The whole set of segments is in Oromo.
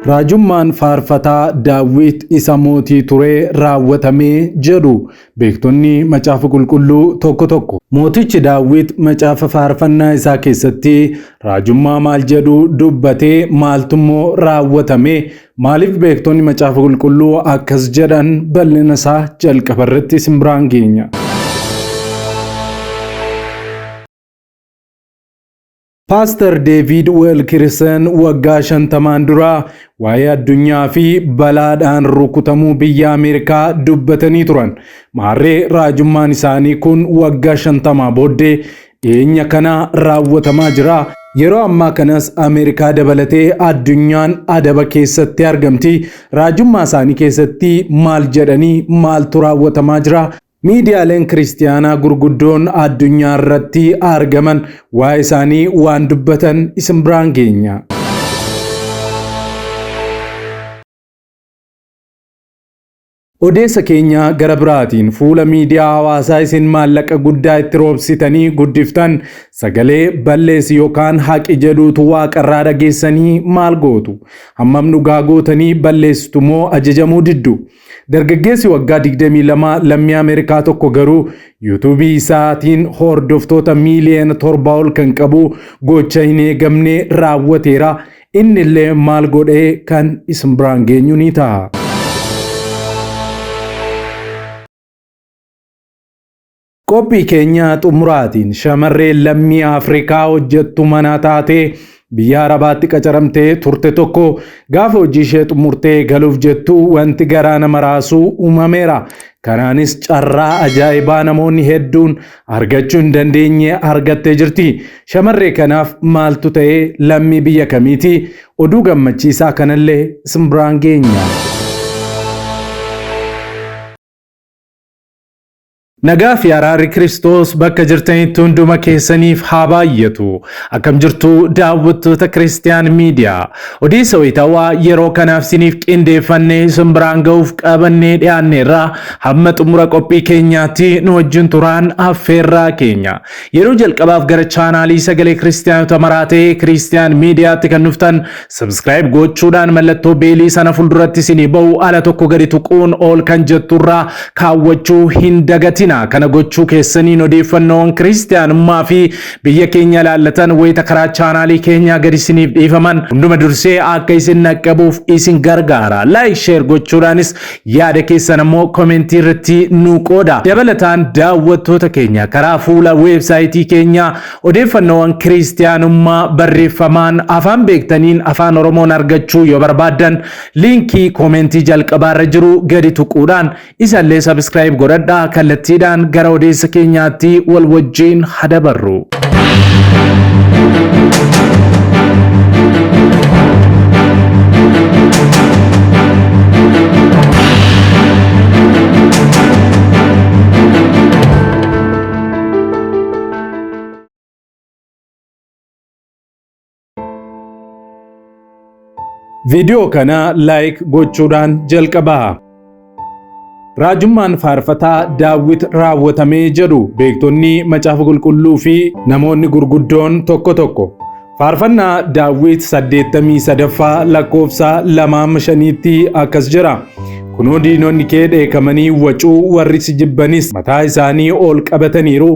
Raajummaan faarfataa Daawit isa mootii ture raawwatamee jedhu beektonni macaafa qulqulluu tokko tokko. Mootichi Daawit macaafa faarfannaa isaa keessatti raajummaa maal jedhu dubbatee maaltummoo raawwatamee maaliif beektonni macaafa qulqulluu akkas jedhan bal'ina isaa jalqaba irratti simbiraan geenya. Pastor David Wilkerson waggaa 50 dura waa'ee addunyaa fi balaadhaan rukutamuu biyya Ameerikaa dubbatanii turan. Maarree raajummaan isaanii kun waggaa 50 booddee dhiyeenya kana raawwatamaa jira. Yeroo ammaa kanas Ameerikaa dabalatee addunyaan adaba keessatti argamti. Raajummaa isaanii keessatti maal jedhanii maaltu raawwatamaa jira? Miidiyaaleen kiristiyaanaa gurguddoon addunyaa irratti argaman waa'ee isaanii waan dubbatan isin biraan geenya. Odeessa keenya gara biraatiin fuula miidiyaa hawaasaa isin maallaqa guddaa itti roobsitanii guddiftan sagalee balleessi yookaan haqi jedhuutu waaqarraa dhageessanii maal gootu? Hammam dhugaa gootanii balleessitu moo ajajamuu diddu? Dargaggeessi waggaa 22 lammii Ameerikaa tokko garuu yuutuubii isaatiin hordoftoota miiliyoona 7 ol kan qabu gocha hin eegamne raawwateera. Inni illee maal godhee kan isin biraan geenyu ni ta'a. Qophii keenya xumuraatiin shamarreen lammii Afrikaa hojjettu mana taatee biyya Arabaatti qacaramtee turte tokko gaafa hojii ishee xumurtee galuuf jettu wanti garaa nama raasuu uumameera. Kanaanis carraa ajaa'ibaa namoonni hedduun argachuu hin dandeenye argattee jirti. Shamarree kanaaf maaltu ta'ee lammii biyya kamiiti? Oduu gammachiisaa kanallee isin biraan geenya. Nagaa fi araarri Kiristoos bakka jirtanitti hunduma keessaniif haa baay'atu. Akkam jirtu daawwattoota Kiristiyaan Miidiyaa. Odeessa wayitaawaa yeroo kanaaf siniif qindeeffannee isin biraan ga'uuf qabannee dhiyaanneerra hamma xumura qophii keenyaatti nu wajjin turaan affeerraa keenya. Yeroo jalqabaaf gara chaanaalii sagalee Kiristiyaanota maraa ta'e Kiristiyaan Miidiyaatti kan dhuftan subscribe gochuudhaan mallattoo beelii sana fuulduratti isinii ba'u ala tokko gadi tuquun ol kan jetturraa kaawwachuu hin dagatina. Kana gochuu keessaniin odeeffannoon kiristiyaanummaa fi biyya keenya ilaallatan wayita karaa chaanaalii keenya gadi isiniif dhiifaman hunduma dursee akka isin naqqabuuf isin gargaara. Like share gochuudhaanis yaada keessan ammoo komentii irratti nu qooda. Dabalataan daawwattoota keenya karaa fuula weebsaayitii keenya odeeffannoon kiristiyaanummaa barreeffamaan afaan beektaniin afaan Oromoon argachuu yoo barbaaddan liinkii komentii jalqabaarra jiru gadi tuquudhaan isallee subscribe godhadhaa kallattii gara odeessa keenyaatti wal wajjin hadabarru. Viidiyoo kana like gochuudhaan jalqabaa. Raajummaan faarfataa Daawit raawwatamee jedhu beektonni macaafa qulqulluu fi namoonni gurguddoon tokko tokko. Faarfannaa Daawit 83ffaa lakkoofsa 2-5tti akkas jira. Kunoo diinonni kee dheekamanii wacuu warri si jibbanis mataa isaanii ol qabataniiru.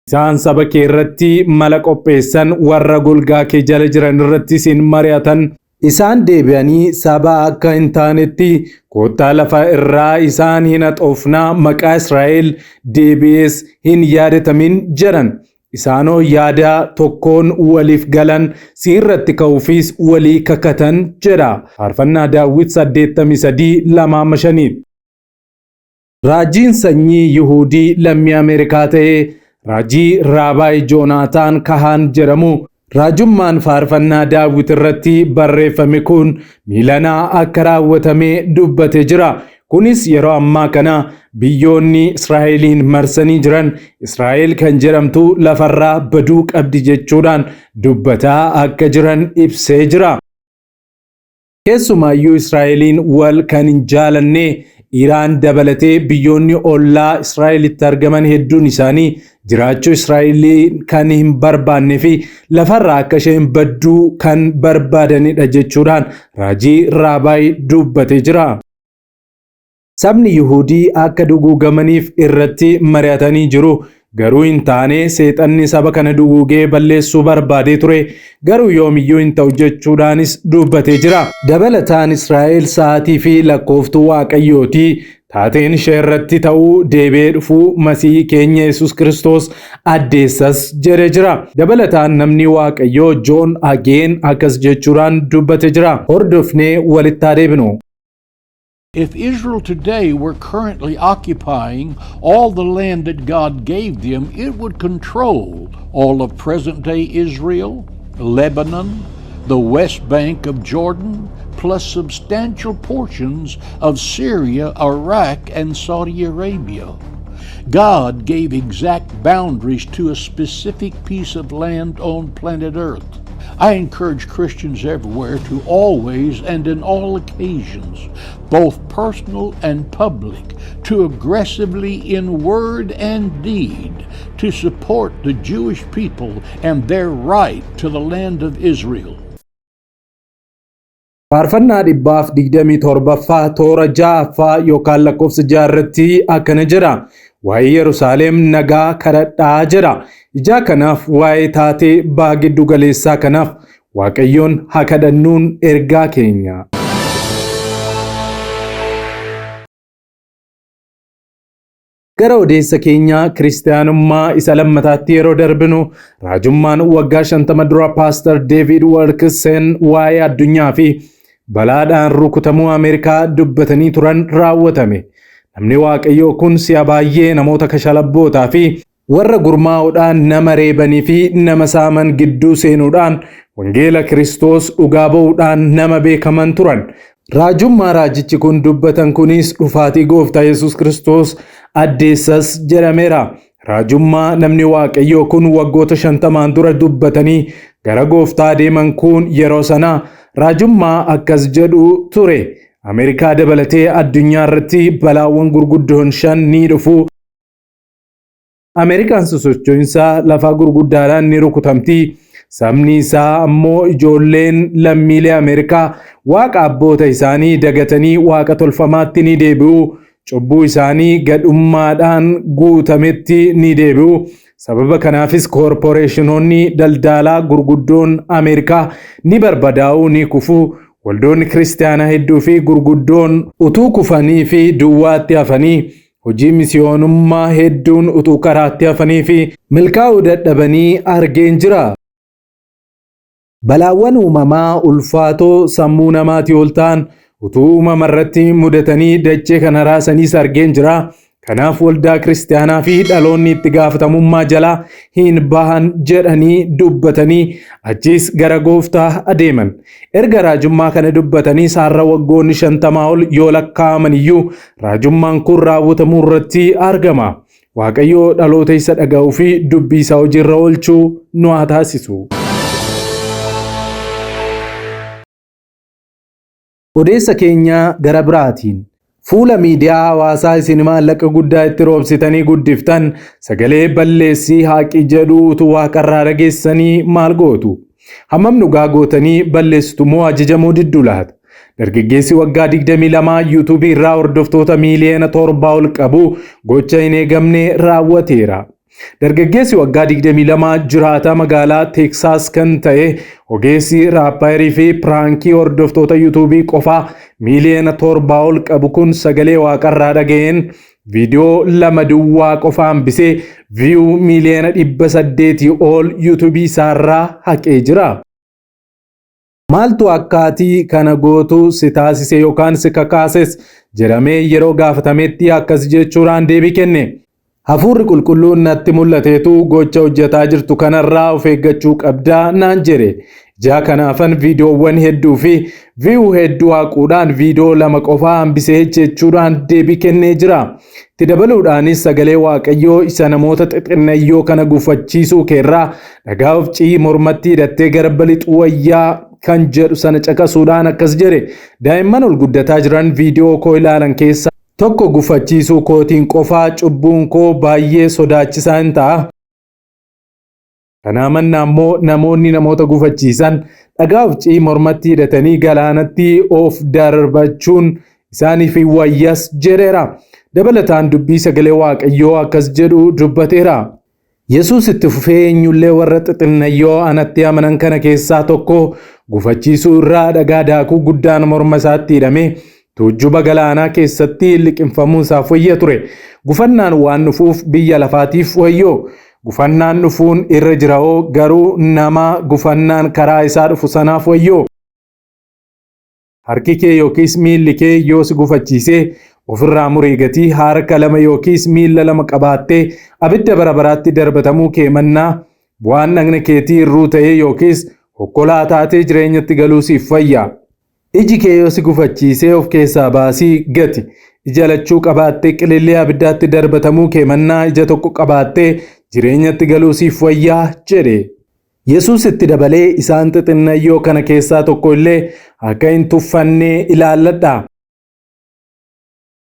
Isaan saba kee irratti mala qopheessan warra golgaa kee jala jiran irratti sin mari'atan. Isaan deebi'anii saba akka hin taanetti kottaa lafa irraa isaan hin haxoofnaa maqaa Israa'el deebi'ees hin yaadatamin jedhan. Isaanoo yaada tokkoon waliif galan si irratti ka'uufis walii kakatan jedha. Faarfannaa Daawit 83:2-5. Raajiin sanyii Yihuudii lammii Ameerikaa ta'e raajii Raabaay Joonaataan Kahaan jedhamu. Raajummaan faarfannaa Daawit irratti barreeffame kun miilanaa akka raawwatamee dubbate jira. Kunis yeroo ammaa kana biyyoonni Israa'eliin marsanii jiran Israa'el kan jedhamtu lafarraa baduu qabdi jechuudhaan dubbataa akka jiran ibsee jira. Keessumaayyuu Israa'eliin wal kan hin jaalanne Iraan dabalatee biyyoonni ollaa Israa'elitti argaman hedduun isaanii jiraachuu Israa'el kan hin barbaannee fi lafarraa akka isheen badduu kan barbaadanidha jechuudhaan raajii Raabaay dubbatee jira. Sabni Yihuudii akka duguugamaniif irratti mari'atanii jiru. Garuu hin taane seexanni saba kana duguugee balleessuu barbaadee ture. Garuu yoomiyyuu hin ta'u jechuudhaanis dubbatee jira. Dabalataan Israa'el sa'aatii fi lakkooftuu Waaqayyooti. Taateen ishee irratti ta'uu deebi'ee dhufuu Masiihii keenya Yesuus Kiristoos addeessas jedhee jira. Dabalataan namni Waaqayyoo Joon Ageen akkas jechuudhaan dubbatee jira. Hordofnee walitti haa deebinu. If Israel today were currently occupying all the land that God gave them, it would control all of present-day Israel, Lebanon, the West Bank of Jordan, plus substantial portions of Syria, Iraq, and Saudi Arabia. God gave exact boundaries to a specific piece of land on planet Earth. I encourage Christians everywhere to always and in all occasions, both personal and public, to aggressively in word and deed to support the Jewish people and their right to the land of Israel. Faarfannaa 127ffaa toora 6ffaa yookaan lakkoofsa 6 irratti akkana jedha. Waa'ee Yerusaalem nagaa kadhadhaa jedha. Ijaa kanaaf waa'ee taatee ba'a giddu galeessaa kanaaf Waaqayyoon haa kadhannuun ergaa keenya. Gara odeessa keenya Kiristaanummaa isa lammataatti yeroo darbinu raajummaan waggaa 50 dura Pastor David Wilkerson waa'ee addunyaa fi balaadhaan rukutamuu Ameerikaa dubbatanii turan raawwatame. Namni Waaqayyoo kun si'a baay'ee namoota kashalabbootaa fi warra gurmaa'uudhaan nama reebanii fi nama saaman gidduu seenuudhaan wangeela Kiristoos dhugaa ba'uudhaan nama beekaman turan. Raajummaa raajichi kun dubbatan kunis dhufaatii Gooftaa Yesuus Kiristoos addeessas jedhameera. Raajummaa namni Waaqayyoo kun waggoota 50 dura dubbatanii gara Gooftaa deeman kun yeroo sana raajummaa akkas jedhu ture. Ameerikaa dabalatee addunyaa irratti balaawwan gurguddoon 5 ni dhufu. Ameerikaan sosocho'insa lafaa gurguddaadhaan ni rukutamti. Sabni isaa ammoo ijoolleen lammiilee Ameerikaa waaqa abboota isaanii dagatanii waaqa tolfamaatti ni deebi'u. Cubbuu isaanii gadhummaadhaan guutametti ni deebi'u. Sababa kanaafis koorporeeshinoonni daldalaa gurguddoon Ameerikaa ni barbadaa'u ni kufu. Waldoonni kiristaanaa hedduu fi gurguddoon utuu kufanii fi duwwaatti hafanii hojii misiyoonummaa hedduun utuu karaatti hafanii fi milkaa'uu dadhabanii argeen jira. Balaawwan uumamaa ulfaatoo sammuu namaatii ol ta'an utuu uumama irratti mudatanii dachee kana raasaniis argeen jira. Kanaaf waldaa kiristaanaa fi dhaloonni itti gaafatamummaa jalaa hin bahan jedhanii dubbatanii achis gara Gooftaa adeeman. Erga raajummaa kana dubbatanii saarra waggoonni 50 ol yoo lakkaa'aman iyyuu raajummaan kun raawwatamuu irratti argama. Waaqayyoo dhaloota isa dhaga'uu fi dubbii isaa hojiirra oolchuu nu haa taasisu. Odeessa keenya gara biraatiin. Fuula miidiyaa hawaasaa isin maallaqa guddaa itti roobsitanii guddiftan sagalee balleessii haaqii jedhu utuu waaqarraa dhageessanii maal gootu? Hammam dhugaa gootanii balleessitu moo ajajamuu diddu laata? Dargaggeessi waggaa 22 YouTube irraa hordoftoota miiliyoona 7 ol qabu gocha hin eegamne raawwateera. Dargaggeessi waggaa 22 jiraataa magaalaa Texas kan ta'e ogeessi raapparii fi piraankii hordoftoota YouTube qofaa miiliyoona 7 ol qabu kun sagalee waaqarraa dhaga'een viidiyoo 2 duwwaa qofaa hambisee viyuu miiliyoona 800 ol YouTube isaarraa haqee jira. Maaltu akkaatii kana gootu si taasise yookaan si kakaases jedhamee yeroo gaafatametti akkas jechuudhaan deebii kenne. Hafuurri qulqulluun natti mul'ateetu gocha hojjetaa jirtu kanarraa of eeggachuu qabdaa naan jedhe. Ijaa kanaafan viidiyoowwan hedduu fi viyuu hedduu haquudhaan viidiyoo 2 qofaa hambisee jechuudhaan deebii kennee jira. Itti dabaluudhaanis sagalee Waaqayyoo isa namoota xixinnayyoo kana gufachiisuu keerraa dhagaa ofcii mormatti hidhattee garba lixuu wayyaa kan jedhu sana caqasuudhaan akkas jedhe. Daa'imman ol guddataa jiran viidiyoo koo ilaalan keessa tokko gufachiisuu kootiin qofaa cubbuun koo baay'ee sodaachisaa hin ta'a. Kana mannaa immoo namoonni namoota gufachiisan dhagaa uffii mormatti hidhatanii galaanatti of darbachuun isaaniif wayyas jedheera. Dabalataan dubbii sagalee Waaqayyoo akkas jedhu dubbateera. Yesuus itti fufee eenyullee warra xixinnayyoo anatti amanan kana keessaa tokko gufachiisuu irraa dhagaa daakuu guddaan morma isaatti hidhame tuujjuba galaanaa keessatti liqinfamuu isaaf wayya ture. Gufannaan waan dhufuuf biyya lafaatiif wayyoo. Gufannaan dhufuun irra jira'oo garuu nama gufannaan karaa isaa dhufu sanaaf wayyoo. Harki kee yookiis miilli kee yoo si gufachiisee ofirraa murii gatii harka lama yookiis miilla lama qabaattee abidda bara baraatti darbatamuu kee mannaa bu'aan dhagna keetii irruu ta'ee yookiis hokkolaa taatee jireenyatti galuu siif fayya. Iji kee yoo si gufachiisee of keessaa baasii gati. Ija lachuu qabaattee qilillee abiddaatti darbatamuu kee mannaa ija tokko qabaattee jireenyatti galuu siif fayyaa jedhe. Yesuus itti dabalee isaan xixinnayyoo kana keessaa tokko illee akka hin tuffannee ilaalladha.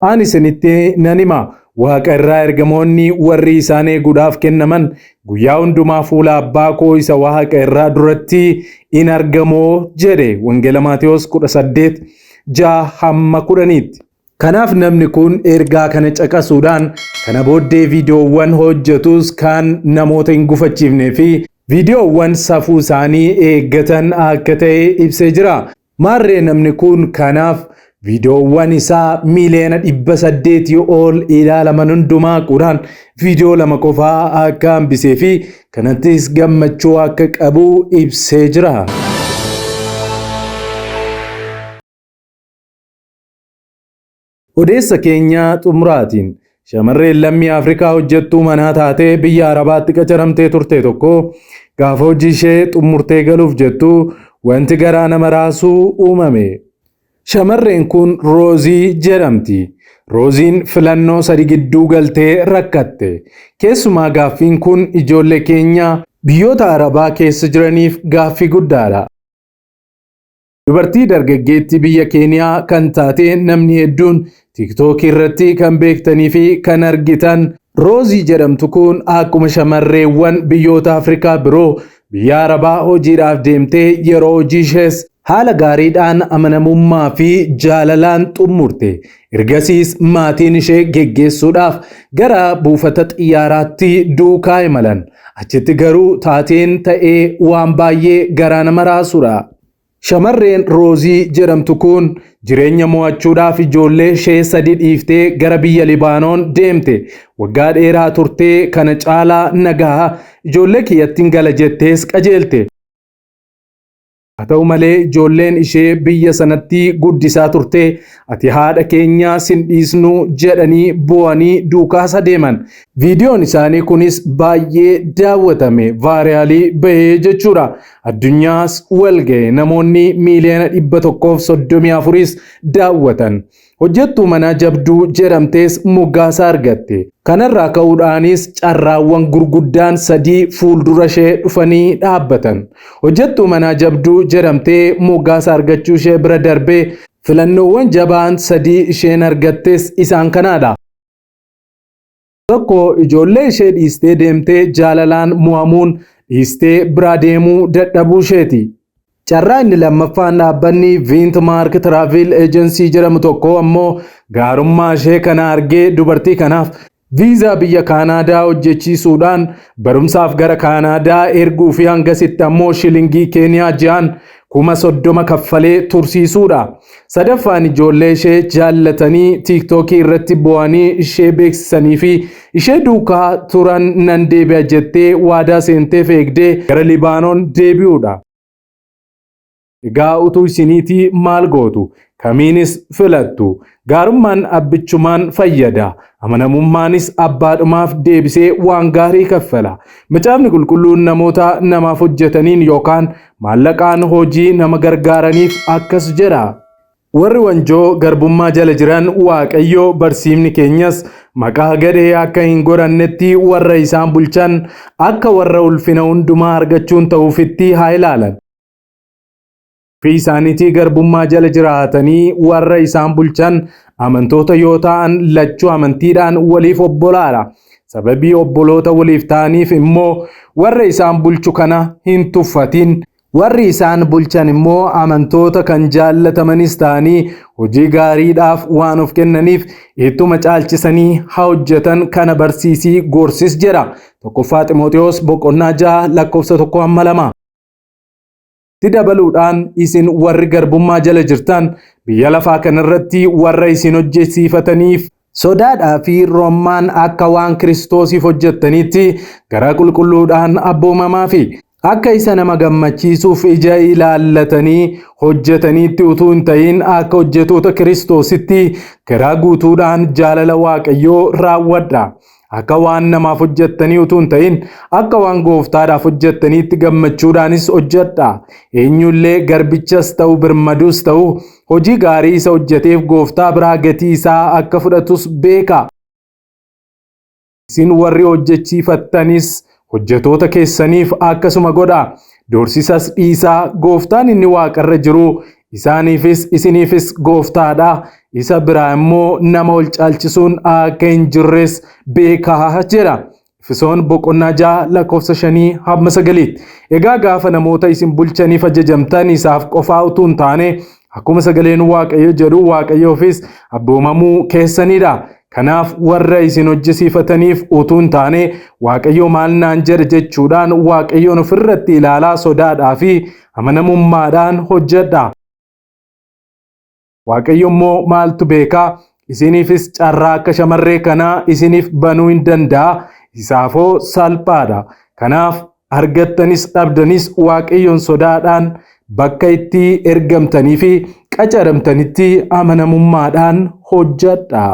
Ani isinitti nan hima Waaqa irraa ergamoonni warri isaan eeguudhaaf kennaman guyyaa hundumaa fuula abbaa koo isa Waaqa irraa duratti in argamoo jedhe. Wangeela Maatewos 18:6-10. Kanaaf namni kun ergaa kana caqasuudhaan kana booddee viidiyoowwan hojjetus kan namoota hin gufachiifnee fi viidiyoowwan safuu isaanii eeggatan akka ta'e ibsee jira. Maarree namni kun kanaaf viidiyoowwan isaa miliyoona 800 ol ilaalaman hundumaa quraan viidiyoo 2 qofaa akka hambisee fi kanattis gammachuu akka qabu ibsee jira. Odeessa keenya xumuraatiin shamarreen lammii Afrikaa hojjettuu manaa taatee biyya Arabaatti qacaramtee turte tokko gaafa hojii ishee xumurtee galuuf jettu wanti garaa nama raasuu uumame. Shamarreen kun Roozii jedhamti. Rooziin filannoo 3 gidduu galtee rakkatte. Keessumaa gaaffiin kun ijoollee keenya biyyoota Arabaa keessa jiraniif gaaffii guddaadha. Dubartii dargaggeettii biyya Keeniyaa kan taate namni hedduun TikTok irratti kan beektanii fi kan argitan Roozii jedhamtu kun akkuma shamarreewwan biyyoota Afrikaa biroo biyya Arabaa hojiidhaaf deemtee yeroo hojii ishees haala gaariidhaan amanamummaa fi jaalalaan xumurte. Ergasiis maatiin ishee geggeessuudhaaf gara buufata xiyyaaraatti duukaa imalan. Achitti garuu taateen ta'ee waan baay'ee garaa nama raasudha. Shamarreen Roozii jedhamtu kun jireenya mo'achuudhaaf ijoollee ishee 3 dhiiftee gara biyya Libaanoon deemte. Waggaa dheeraa turtee kana caalaa nagaa ijoollee kiyyattiin gala jettees qajeelte. Haa ta'u malee ijoolleen ishee biyya sanatti guddisaa turte ati haadha keenya sin dhiisnu jedhanii bu'anii duukaasa deeman. Viidiyoon isaanii kunis baay'ee daawwatame vaayiraalii bahee jechuudha. Addunyaas walga'e namoonni miliyoona 134 daawwatan. Hojjettuu manaa jabduu jedhamtees moggaasa argatte. Kanarraa ka'uudhaanis carraawwan gurguddaan 3 fuuldura ishee dhufanii dhaabbatan. Hojjettuu manaa jabduu jedhamtee moggaasa argachuu ishee bira darbee filannoowwan jabaan 3 isheen argattes isaan kanaadha. Tokko ijoollee ishee dhiistee deemtee jaalalaan mo'amuun dhiistee bira deemuu dadhabuu isheeti. Carraa inni lammaffaan dhaabbanni Vintmark Travel Agency jedhamu tokko ammoo gaarummaa ishee kana argee dubartii kanaaf viizaa biyya Kaanaadaa hojjechiisuudhaan barumsaaf gara Kaanaadaa erguu fi hangasitti ammoo shilingii Keeniyaa 6,030 kaffalee tursiisuudha. Sadaffaan ijoollee ishee jaallatanii TikTok irratti bu'anii ishee beeksisanii fi ishee duukaa turan nan deebi'a jettee waadaa seentee eegdee gara Libaanoon deebi'uudha. Egaa utuu isiniitii maal gootu? Kamiinis filattu? Gaarummaan abbichumaan fayyada. Amanamummaanis abbaadhumaaf deebisee waan gaarii kaffala. Macaafni qulqulluun namoota namaaf hojjetaniin yookaan maallaqaan hojii nama gargaaraniif akkas jedha. Warri wanjoo garbummaa jala jiran Waaqayyo barsiifni keenyas maqaa gadhee akka hin godhannetti warra isaan bulchan akka warra ulfina hundumaa argachuun ta'uufitti haa ilaalan. Fi isaaniitii garbummaa jala jiraatanii warra isaan bulchan amantoota yoo ta'an lachuu amantiidhaan waliif obbolaadha. sababii obboloota waliif ta'aniif immoo warra isaan bulchu kana hin tuffatin. Warri isaan bulchan immoo amantoota kan jaallatamanis ta'anii hojii gaariidhaaf waan of kennaniif ittuma caalchisanii haa hojjetan kana barsiisii gorsis jedha. Tokkoffaa Xiimotewos boqonnaa 6 lakkoofsa 1-2. Itti dabaluudhaan isin warri garbummaa jala jirtan biyya lafaa kanarratti warra isin hojjechiifataniif sodaadhaa fi roommaan akka waan Kiristoosiif hojjettanitti garaa qulqulluudhaan abboomamaa fi akka isa nama gammachiisuuf ija ilaallatanii hojjetaniitti utuu hin ta'in akka hojjetoota Kiristoositti garaa guutuudhaan jaalala Waaqayyoo raawwadha. Akka waan namaaf hojjettanii utuu hin ta'in akka waan Gooftaadhaaf hojjettaniitti gammachuudhaanis hojjedha. Eenyullee garbichas ta'u birmaduus ta'u hojii gaarii isa hojjeteef Gooftaa biraa gatii isaa akka fudhatus beeka. Isin warri hojjechiifattanis hojjetoota keessaniif akkasuma godha. Doorsisas dhiisaa. Gooftaan inni waaqarra jiru isaaniifis isiniifis Gooftaadha. Isa biraa immoo nama ol caalchisuun akka hin jirres beekaa jedha. Efesoon boqonnaa 6 lakkoofsa 5-9. Egaa gaafa namoota isin bulchaniif ajajamtan isaaf qofaa utuu hin taane akkuma sagaleen Waaqayyo jedhu Waaqayyoofis abboomamuu keessanidha. Kanaaf warra isin hojjechiifataniif utuu hin taane Waaqayyo maal naan jedha jechuudhaan Waaqayyoon ofirratti ilaalaa sodaadhaa fi amanamummaadhaan hojjedha. Waaqayyo immoo maaltu beekaa? Isiniifis carraa akka shamarree kanaa isiniif banuu hin danda'a. Isaafoo salphaadha. Kanaaf argattanis dhabdanis Waaqayyoon sodaadhaan bakka itti ergamtanii fi qacaramtanitti amanamummaadhaan hojjedha.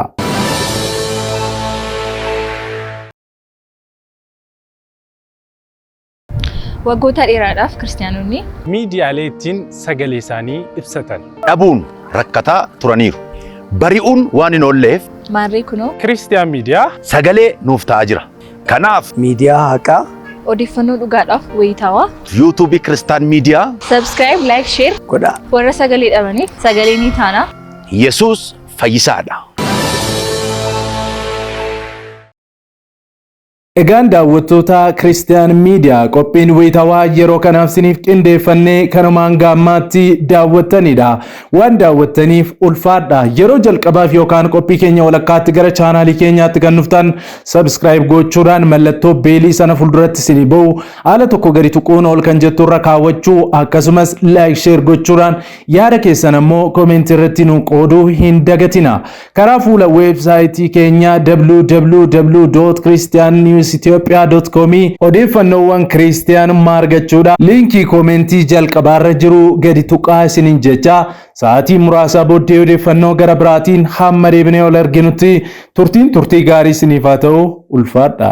Waggoota dheeraadhaaf kiristaanonni miidiyaalee ittiin sagalee isaanii ibsatan dhabuun rakkataa turaniiru. Bari'uun waan hin oolleef maarree kunoo Kiristiyaan miidiyaa sagalee nuuf ta'aa jira. Kanaaf miidiyaa haqaa odeeffannoo dhugaadhaaf wayitaawaa yuutuubii Kiristaan miidiyaa subscribe, like, share godhaa. warra sagalee dhabaniif sagalee ni taana. Yesuus fayyisaadha. Egaan daawwattoota Kiristiyaan miidiyaa qophiin wayitaawaa yeroo kanaaf isiniif qindeeffannee kanumaan gaammaatti daawwattanidha. Waan daawwattaniif ulfaadha. Yeroo jalqabaaf yookaan qophii keenya walakkaatti gara chaanaalii keenyaatti kan dhuftan subscribe gochuudhaan mallattoo beelii sana fuulduratti isinii ba'u haala tokko gadi tuquun ol kan jettu irra kaawwachuu akkasumas like share gochuudhaan yaada keessan ammoo koomentii irratti nu qooduu hin dagatina. Karaa fuula weebsaayitii keenya www.christiannews.ethiopia.com odeeffannoowwan kiristiyaanummaa argachuudha. Liinkii koomentii jalqabaarra jiru gadi tuqaa isiniin jecha sa'aatii muraasa booddee odeeffannoo gara biraatiin hamma deebinee ol arginutti turtii gaarii isiniif haa ta'u ulfaadha.